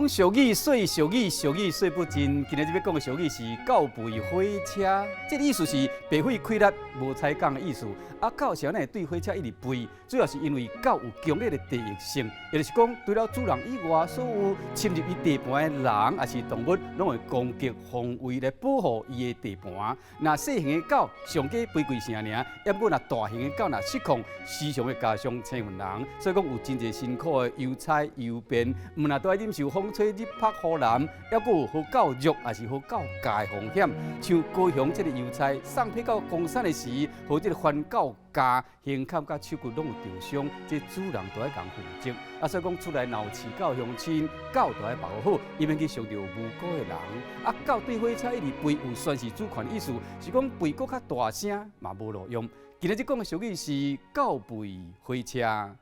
讲俗语，说俗语，俗语说不尽。今日要讲的俗语是狗吠火车，这个意思是白费气力无采讲的意思。啊，狗是安尼对火车一直吠，主要是因为狗有强烈的地域性，也就是讲，除了主人以外，所有侵入伊地盘的人也是动物，拢会攻击防卫来保护伊的地盘。那细型的狗上加吠几声尔，要不那大型的狗若失控，时常会加伤青云人。所以讲有真侪辛苦的邮差邮便，毋但都爱忍受风吹日晒雨淋，还佫有好狗肉，也是好狗咬的风险。像高雄这个邮差送批到公山的时，和这个番狗咬，胸口甲手骨拢有受伤，这主人都爱共负责。啊，所以讲出来闹市狗乡亲，狗都爱保护好，以免去伤到无辜的人。啊，狗对火车一直吠，有宣示主权意思，是讲吠佫较大声嘛无路用。今日讲的俗语是狗吠火车。